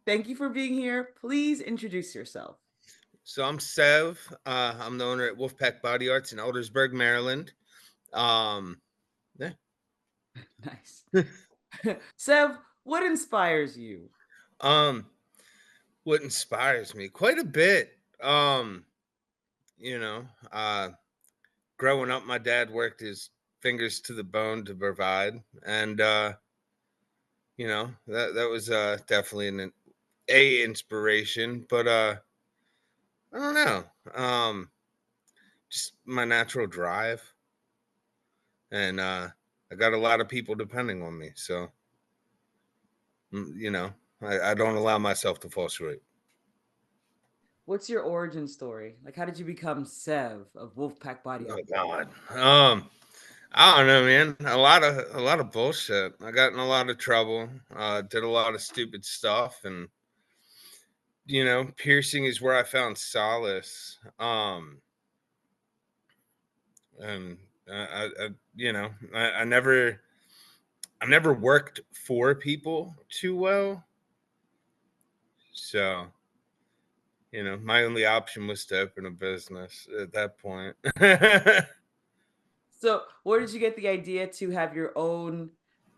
Thank you for being here. Please introduce yourself. So I'm Sev. I'm the owner at Wolfpack Bodyarts in Eldersburg, Maryland. Um, yeah. Nice. Sev, what inspires you? um, what inspires me quite a bit. You know, uh, growing up, my dad worked his fingers to the bone to provide, and that was definitely a inspiration. But I don't know, just my natural drive, and I got a lot of people depending on me, so. You know, I don't allow myself to fall short. What's your origin story? Like, how did you become Sev of Wolfpack Oh Bodyarts? God. I don't know, man. A lot of bullshit. I got in a lot of trouble. Did a lot of stupid stuff, and piercing is where I found solace. And I never worked for people too well, so my only option was to open a business at that point. So, where did you get the idea to have your own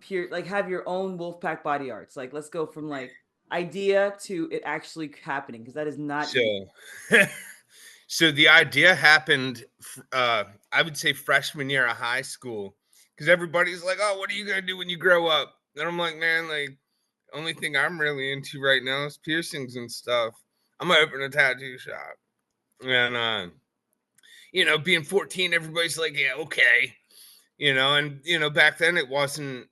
have your own Wolfpack Bodyarts? Like, let's go from like idea to it actually happening because that is not easy. So, so the idea happened, I would say freshman year of high school, because everybody's like, "Oh, what are you gonna do when you grow up?" And I'm like, "Man, like, only thing I'm really into right now is piercings and stuff. I'm gonna open a tattoo shop." And being 14, everybody's like, "Yeah, okay," and back then it wasn't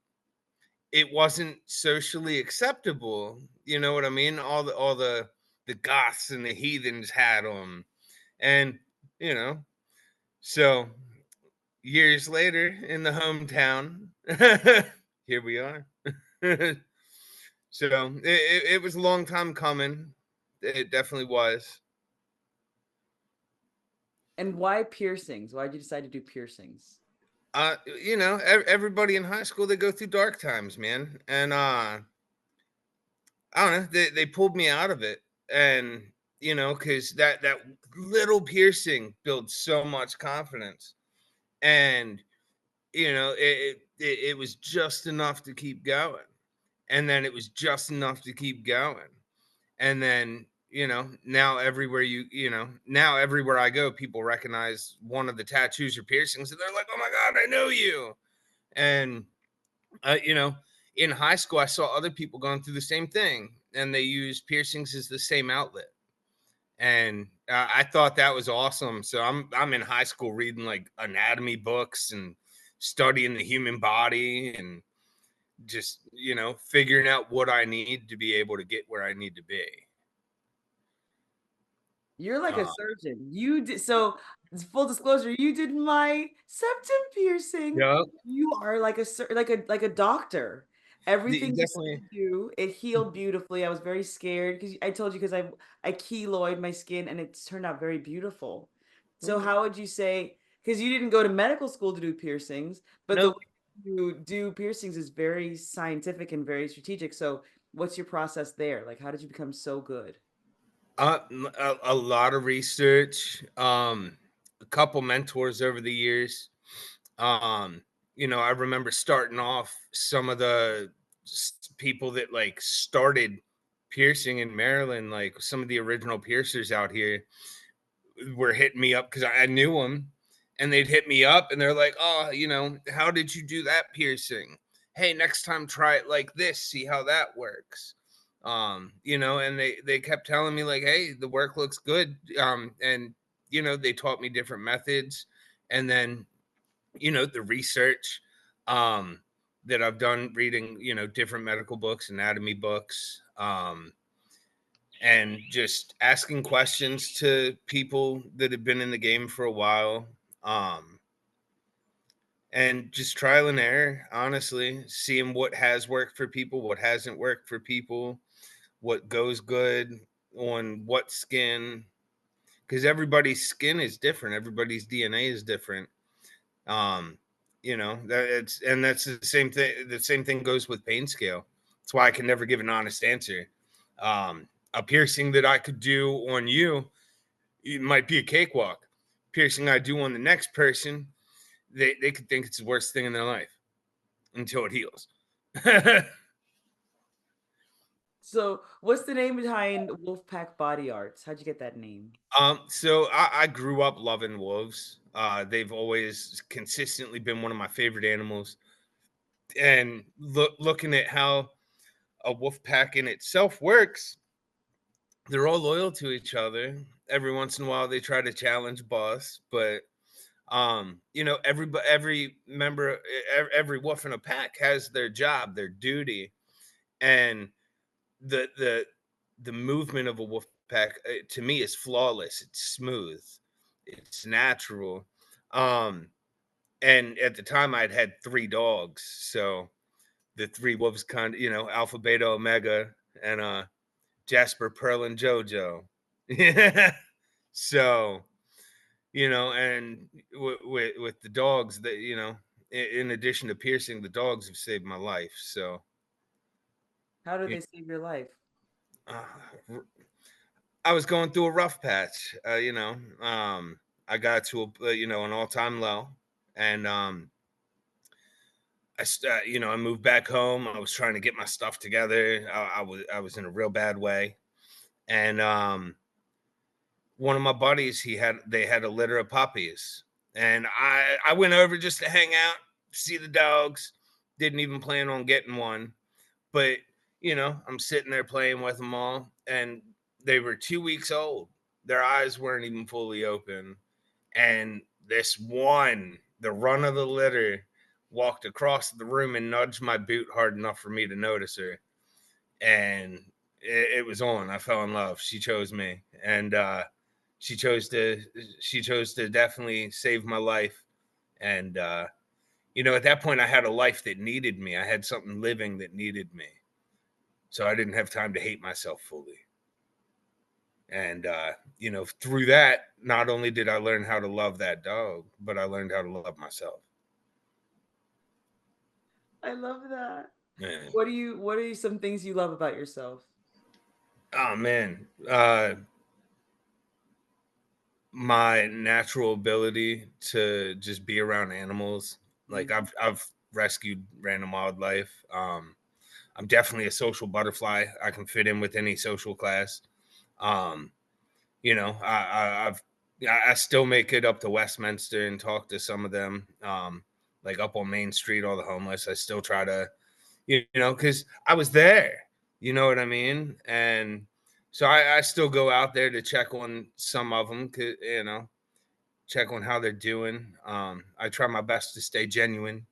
socially acceptable. You know what I mean? All the goths and the heathens had them, and you know, so years later in the hometown, here we are. So it was a long time coming. It definitely was. And why piercings? Why did you decide to do piercings? Everybody in high school, they go through dark times, man, and I don't know. They pulled me out of it, and because that little piercing builds so much confidence, and it was just enough to keep going, and then it was just enough to keep going, and then now everywhere I go, people recognize one of the tattoos or piercings, and they're like, "Oh my god, I know you!" And uh, you know, in high school, I saw other people going through the same thing, and they use piercings as the same outlet. And I thought that was awesome. So I'm in high school reading like anatomy books and studying the human body and just figuring out what I need to be able to get where I need to be. You're like a Uh, surgeon. You did so full disclosure, you did my septum piercing. yeah, You are like like a doctor. Everything you said definitely. to do, it healed beautifully. I was very scared because I told you because I keloid my skin and it's turned out very beautiful. So Mm, how would you say, because you didn't go to medical school to do piercings, but the way nope. you do piercings is very scientific and very strategic. So what's your process there? Like how did you become so good? A lot of research, a couple mentors over the years. Um, I remember starting off some of the people that like started piercing in Maryland, like some of the original piercers out here were hitting me up because I knew them, and they'd hit me up and they're like, "Oh, how did you do that piercing? Hey, next time try it like this, see how that works." And they kept telling me like, "Hey, the work looks good." And they taught me different methods, and then the research um that I've done reading, different medical books, anatomy books, and just asking questions to people that have been in the game for a while. Um and just trial and error, honestly, seeing what has worked for people, what hasn't worked for people, what goes good on what skin, because everybody's skin is different, everybody's DNA is different. um that's the same thing. The same thing goes with pain scale. That's why I can never give an honest answer. A piercing that I could do on you, it might be a cakewalk. Piercing I do on the next person, they could think it's the worst thing in their life until it heals. So, what's the name behind Wolfpack Bodyarts? How'd you get that name? So I grew up loving wolves. They've always consistently been one of my favorite animals. And looking at how a wolf pack in itself works, they're all loyal to each other. Every once in a while, they try to challenge boss, but every member, every wolf in a pack has their job, their duty, and the the the movement of a wolf pack to me is flawless. It's smooth, it's natural. Um, and at the time, I'd had 3 dogs, so the 3 wolves, kind of, Alpha, Beta, Omega, and Jasper, Pearl, and JoJo. Yeah. So, and with the dogs, that in addition to piercing, the dogs have saved my life. So, How did y- they save your life? uh, I was going through a rough patch. I got to an all time low, and I moved back home. I was trying to get my stuff together. I was in a real bad way, and one of my buddies, they had a litter of puppies, and I went over just to hang out, see the dogs. Didn't even plan on getting one, but I'm sitting there playing with them all, and they were 2 weeks old. Their eyes weren't even fully open, and this one, the run of the litter, walked across the room and nudged my boot hard enough for me to notice her, and it was on. I fell in love. She chose me, and she chose to definitely save my life. And at that point, I had a life that needed me. I had something living that needed me, so I didn't have time to hate myself fully. And through that, not only did I learn how to love that dog, but I learned how to love myself. I love that. Man. What are some things you love about yourself? Oh man, my natural ability to just be around animals. Like Mhm. I've rescued random wildlife. I'm definitely a social butterfly. I can fit in with any social class. Um, I still make it up to Westminster and talk to some of them. Like up on Main Street, all the homeless. I still try to, because I was there. You know what I mean? And so I still go out there to check on some of them. Check on how they're doing. I try my best to stay genuine,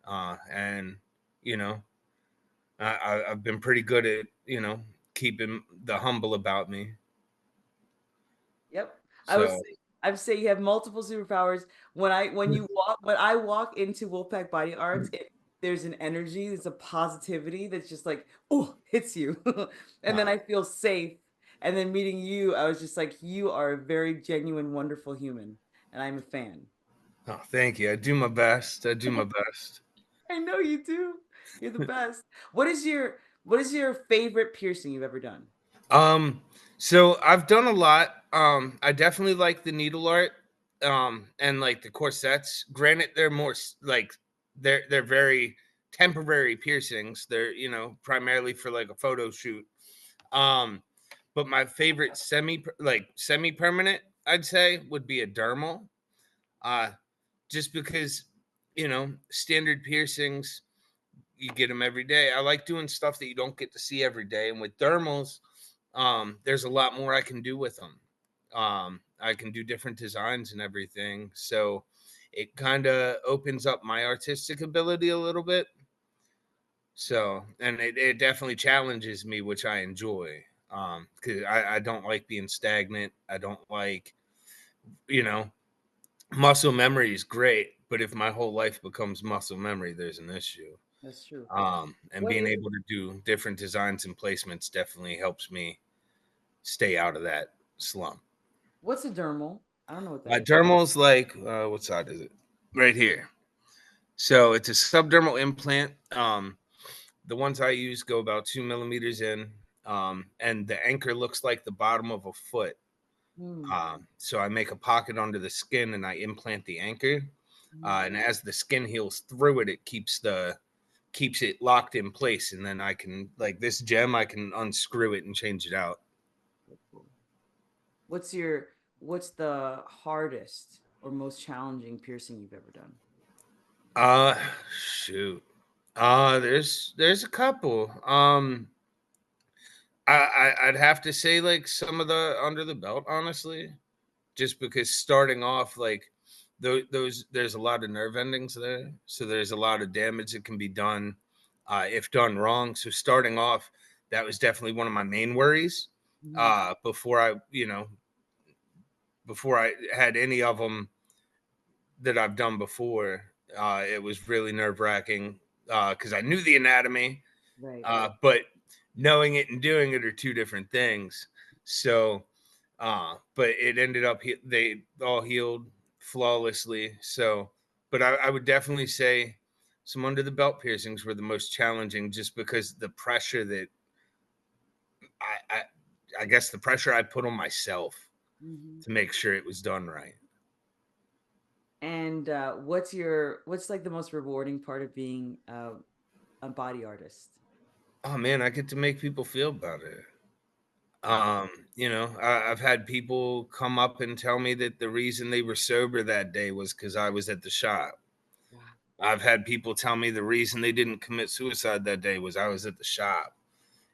and you know, I've been pretty good at keeping the humble about me. Yep. I would So say I would say you have multiple superpowers. When I walk into Wolfpack Body Arts, there's an energy, there's a positivity that's just like, oh, hits you. And then uh, I feel safe. And then meeting you, I was just like, you are a very genuine, wonderful human. And I'm a fan. oh, thank you. I do my best. I do my best. I know you do. You're the best. What is your favorite piercing you've ever done? Um, so I've done a lot. I definitely like the needle art, and like the corsets. Granted, they're more like they're very temporary piercings. They're primarily for like a photo shoot. Um, but my favorite semi permanent, I'd say, would be a dermal. Uh, just because standard piercings, you get them every day. I like doing stuff that you don't get to see every day, and with dermals, there's a lot more I can do with them. I can do different designs and everything, so it kind of opens up my artistic ability a little bit. So, and it definitely challenges me, which I enjoy. Because I don't like being stagnant. I don't like, you know, muscle memory is great, but if my whole life becomes muscle memory, there's an issue. That's true. And What being is able to do different designs and placements definitely helps me stay out of that slump. what's a dermal? I don't know what that My is. dermal's like, what side is it? Right here. So it's a subdermal implant. The ones I use go about 2 millimeters in. and the anchor looks like the bottom of a foot. Mm. So I make a pocket under the skin and I implant the anchor. And Mm. as the skin heals through it, it keeps it locked in place. And then I can, like this gem, I can unscrew it and change it out. That's cool. What's your what's the hardest or most challenging piercing you've ever done? Uh Shoot. There's a couple. I'd have to say like some of the under the belt, honestly, just because starting off like those there's a lot of nerve endings there, so there's a lot of damage that can be done if done wrong. So starting off, that was definitely one of my main worries. Mhm. Before before I had any of them that I've done before, it was really nerve wracking because I knew the anatomy, Right. but knowing it and doing it are two different things. So, but it ended up they all healed flawlessly. So, but I would definitely say some under the belt piercings were the most challenging, just because the pressure that I I, I guess the pressure I put on myself Hmm. to make sure it was done right. And what's like the most rewarding part of being a body artist? Oh man, I get to make people feel better. I've had people come up and tell me that the reason they were sober that day was because I was at the shop. Wow. I've had people tell me the reason they didn't commit suicide that day was I was at the shop.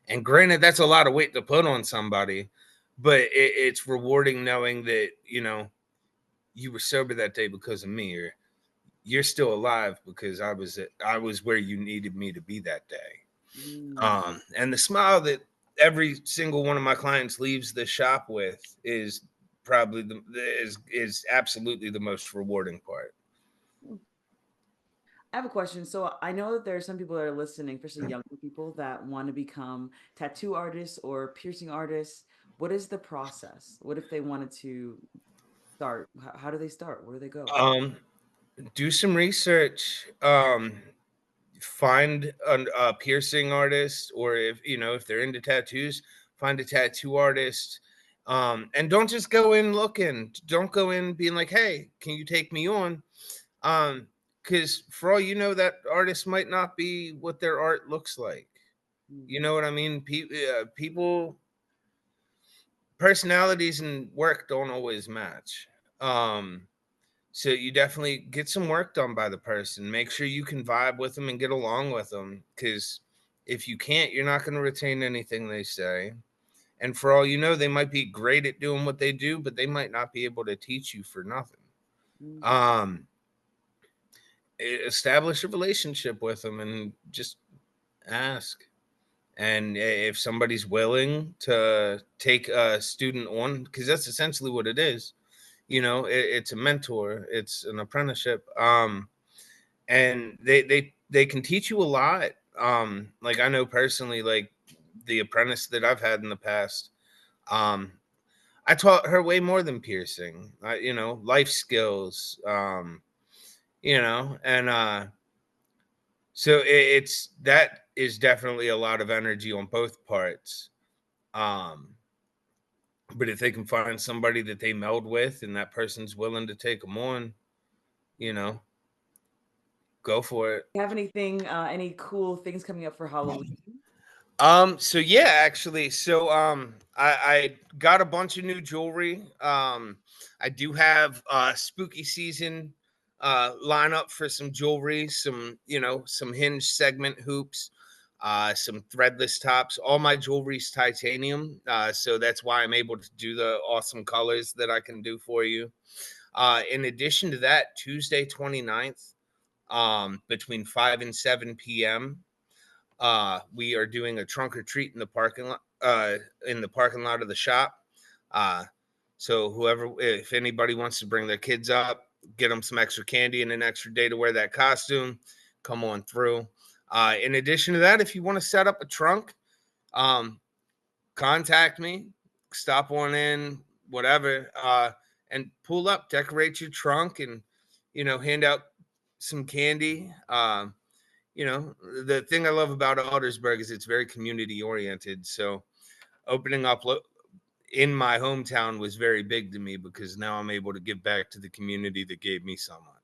And granted, that's a lot of weight to put on somebody, but it's rewarding knowing that, you were sober that day because of me, or you're still alive because I was where you needed me to be that day. Mm. And the smile that every single one of my clients leaves the shop with is probably is absolutely the most rewarding part. I have a question. So I know that there are some people that are listening, especially younger people that want to become tattoo artists or piercing artists. What is the process? What if they wanted to start? How do they start? Where do they go? Um, do some research. Find a piercing artist, or if they're into tattoos, find a tattoo artist. And don't just go in looking. Don't go in being like, "Hey, can you take me on?" Um, because for all you know, that artist might not be what their art looks like. You Mm-hmm. know what I mean? People, personalities and work don't always match. Um, so you definitely get some work done by the person. Make sure you can vibe with them and get along with them. Because if you can't, you're not going to retain anything they say. And for all you know, they might be great at doing what they do, but they might not be able to teach you for nothing. Mm-hmm. Um, Establish a relationship with them and just ask. And if somebody's willing to take a student on, because that's essentially what it is, it's a mentor, it's an apprenticeship. And they can teach you a lot. Like I know personally, like the apprentice that I've had in the past, um, I taught her way more than piercing. Life skills. And so it's that is definitely a lot of energy on both parts. Um, but if they can find somebody that they meld with, and that person's willing to take them on, you know, go for it. You have anything, any cool things coming up for Halloween? So yeah, actually, I got a bunch of new jewelry. I do have spooky season lineup for some jewelry, some hinge segment hoops, some threadless tops. All my jewelry's titanium, so that's why I'm able to do the awesome colors that I can do for you. In addition to that, Tuesday 29th, between 5 and 7 p.m., we are doing a trunk or treat in the parking lot of the shop. Uh, so if anybody wants to bring their kids up, get them some extra candy and an extra day to wear that costume, come on through. In addition to that, if you want to set up a trunk, um, contact me, stop on in, whatever, and pull up, decorate your trunk, and hand out some candy. You know, the thing I love about Eldersburg is it's very community oriented. So opening up in my hometown was very big to me because now I'm able to give back to the community that gave me so much.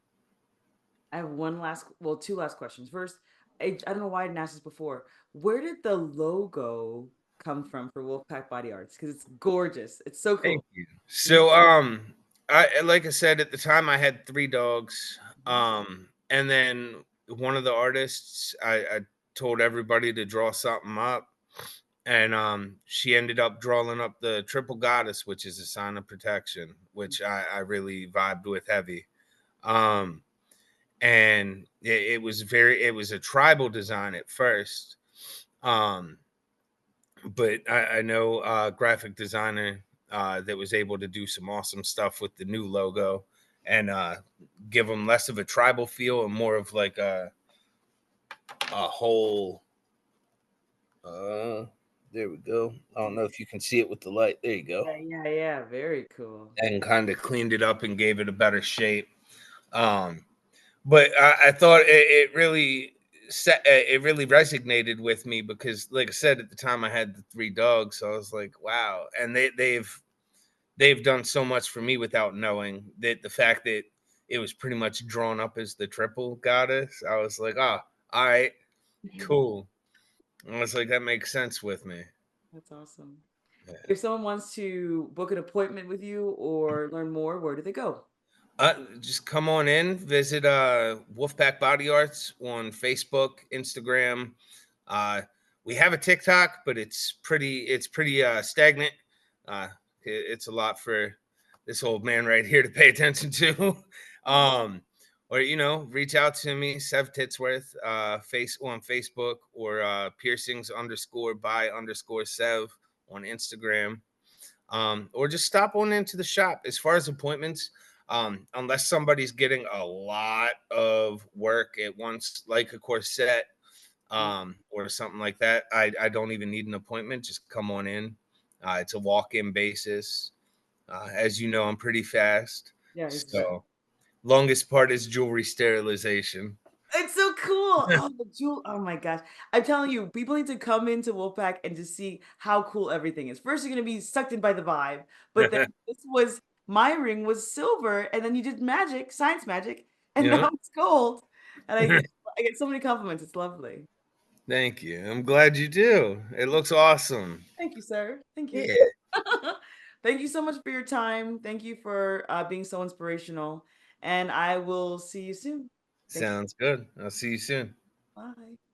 I have two last questions. First, I don't know why I didn't ask this before. Where did the logo come from for Wolfpack Body Arts? Because it's gorgeous. It's so Thank cool. you. Mhm. So, I like I said at the time, I had 3 dogs, Mhm. and then one of the artists, I told everybody to draw something up, and, she ended up drawing up the triple goddess, which is a sign of protection, which I really vibed with heavy. Um, and it was a tribal design at first, um, but I know a graphic designer that was able to do some awesome stuff with the new logo and give them less of a tribal feel and more of like a whole. Uh, there we go. I don't know if you can see it with the light. There you go. Yeah, yeah, yeah. Very cool. And kind of cleaned it up and gave it a better shape. Um, but I thought it really it really resonated with me because, like I said, at the time I had the 3 dogs, so I was like, wow. And they've done so much for me without knowing that the fact that it was pretty much drawn up as the triple goddess. I was like, oh, all right, cool. I was like, that makes sense with me. That's awesome. Yeah. If someone wants to book an appointment with you or learn more, where do they go? Just come on in, visit Wolfpack Body Arts on Facebook, Instagram. Uh, we have a TikTok, but it's pretty stagnant. Uh, it's a lot for this old man right here to pay attention to. um, or reach out to me, Sev Tittsworth, face on Facebook, or piercings underscore by underscore Sev on Instagram. Or just stop on into the shop. As far as appointments, unless somebody's getting a lot of work at once, like a corset, or something like that, I don't even need an appointment. Just come on in. It's a walk-in basis. As you know, I'm pretty fast. Yeah, he's fast. So longest part is jewelry sterilization. It's so cool. Oh, the jewel. Oh my gosh. I'm telling you, people need to come into Wolfpack and just see how cool everything is. First, you're gonna be sucked in by the vibe, but then my ring was silver, and then you did magic, science magic, and Yeah. now it's gold. And I get so many compliments. It's lovely. Thank you. I'm glad you do. It looks awesome. Thank you, sir. Thank you. Yeah. Thank you so much for your time. Thank you for being so inspirational. And I will see you soon. Thank you. Sounds good. I'll see you soon. Bye.